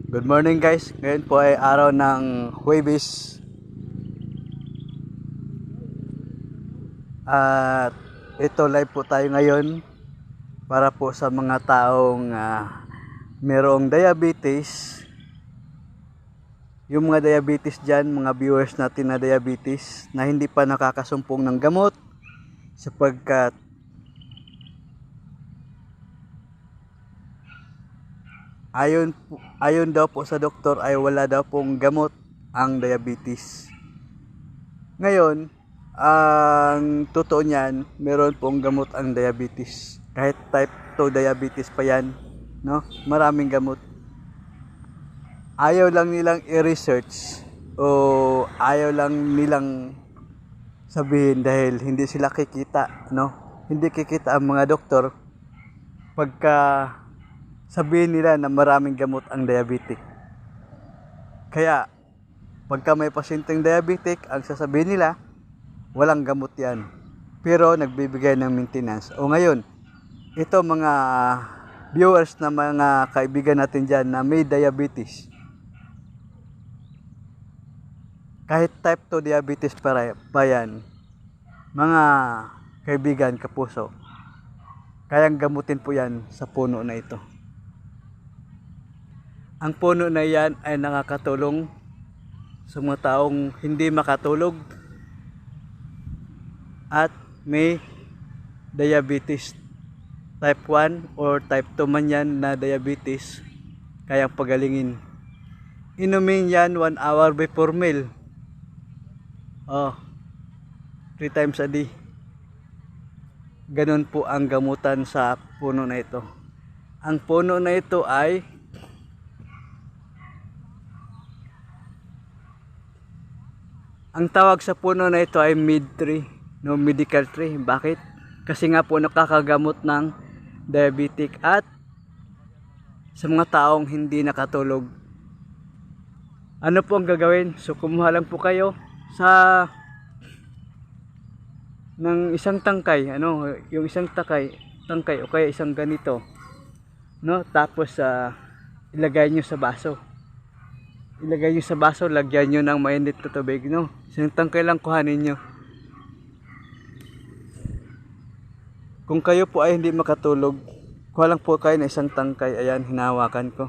Good morning guys, ngayon po ay araw ng Huwebes at ito live po tayo ngayon para po sa mga taong merong diabetes. Yung mga diabetes dyan, mga viewers natin na diabetes na hindi pa nakakasumpong ng gamot sapagkat ayon daw po sa doktor ay wala daw pong gamot ang diabetes. Ngayon, ang totoo niyan, meron pong gamot ang diabetes. Kahit type 2 diabetes pa yan, no? Maraming gamot. Ayaw lang nilang i-research o ayaw lang nilang sabihin dahil hindi sila kikita, no? Hindi kikita ang mga doktor pagka sabihin nila na maraming gamot ang diabetic. Kaya, pagka may pasyenteng diabetic, ang sasabihin nila, walang gamot yan. Pero nagbibigay ng maintenance. O ngayon, ito mga viewers na mga kaibigan natin dyan na may diabetes. Kahit type 2 diabetes pa yan, mga kaibigan, kapuso, kayang gamutin po yan sa puno na ito. Ang puno na yan ay nakakatulong sa mga taong hindi makatulog at may diabetes type 1 or type 2 man yan na diabetes, kayang pagalingin. Inumin yan 1 hour before meal. 3 times a day. Ganun po ang gamutan sa puno na ito. Ang puno na ito ay ang tawag sa puno na ito ay mid tree, no, medical tree. Bakit? Kasi nga po nakakagamot ng diabetic at sa mga taong hindi nakatulog. Ano po ang gagawin? So kumuha lang po kayo sa ng isang tangkay, yung isang tangkay o kaya isang ganito, no? Tapos ilagay nyo sa baso. Ilagay nyo sa baso, lagyan nyo ng mainit na tubig, no? Isang tangkay lang kuhanin nyo. Kung kayo po ay hindi makatulog, kuha lang po kayo ng isang tangkay. Ayan, hinawakan ko.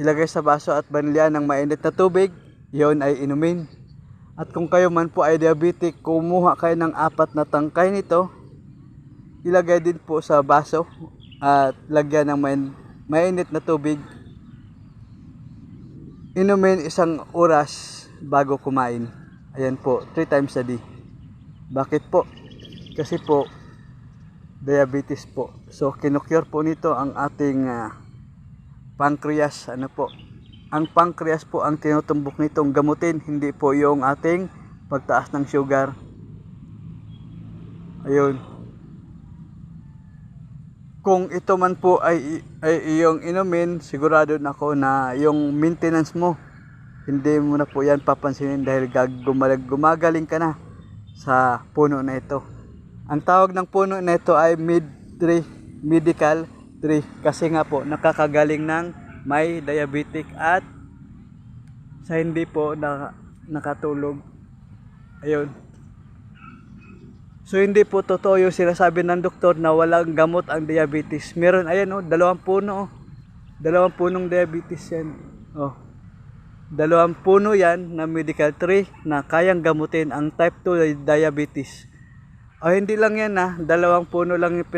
Ilagay sa baso at banlian ng mainit na tubig, yon ay inumin. At kung kayo man po ay diabetic, kumuha kayo ng 4 na tangkay nito, ilagay din po sa baso at lagyan ng mainit na tubig. Inumin 1 oras bago kumain. Ayan po, 3 times a day. Bakit po? Kasi po, diabetes po. So, kinocure po nito ang ating pancreas. Ang pancreas po ang tinutumbok nitong gamutin, hindi po yung ating pagtaas ng sugar. Ayun. Kung ito man po ay iyong inumin, sigurado na ako na yung maintenance mo, hindi mo na po yan papansinin dahil gumagaling ka na sa puno na ito. Ang tawag ng puno na ito ay medical tree kasi nga po nakakagaling ng may diabetic at sa hindi po nakatulog. Ayun. So hindi po totoo yung sinasabi ng doktor na walang gamot ang diabetes. Meron, ayan 2 puno. 2 punong diabetes yan. 2 puno yan na medical tree na kayang gamutin ang type 2 diabetes. Hindi lang yan 2 puno lang yung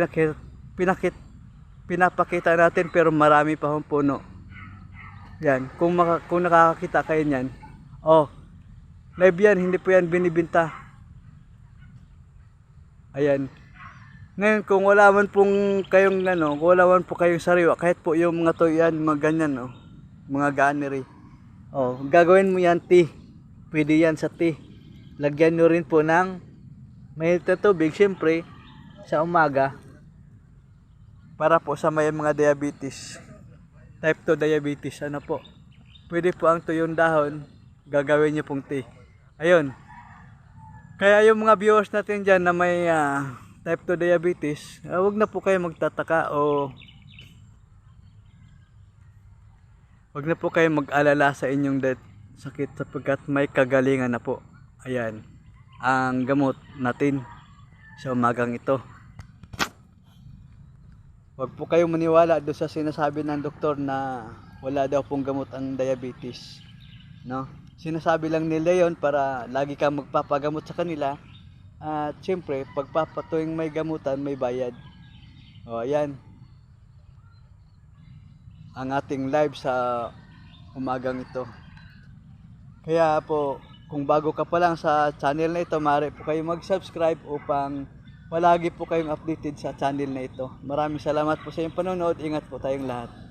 pinapakita natin pero marami pa hong puno. Yan, kung nakakakita kayo niyan. Live yan, hindi po yan binibinta. Ayan. Ngayon kung wala man pong kayong kung wala man po kayong sariwa, kahit po yung mga tuyan, mga ganyan, mga gannery. Gagawin mo yan tea. Pwede yan sa tea. Lagyan nyo rin po ng mainit na tubig, syempre, sa umaga. Para po sa may mga diabetes. Type 2 diabetes, po. Pwede po ang tuyong dahon, gagawin nyo pong tea. Ayun. Kaya yung mga viewers natin dyan na may type 2 diabetes, wag na po kayo magtataka o Huwag na po kayong mag-alala sa inyong sakit sapagkat may kagalingan na po. Ayan, ang gamot natin sa umagang ito. Huwag po kayong maniwala doon sa sinasabi ng doktor na wala daw pong gamot ang diabetes. No? Sinasabi lang nila yon para lagi kang magpapagamot sa kanila. At siyempre, pagpapatuwing may gamutan, may bayad. O, ayan. Ang ating live sa umagang ito. Kaya po, kung bago ka pa lang sa channel na ito, maaari po kayo mag-subscribe upang palagi po kayong updated sa channel na ito. Maraming salamat po sa inyong panonood. Ingat po tayong lahat.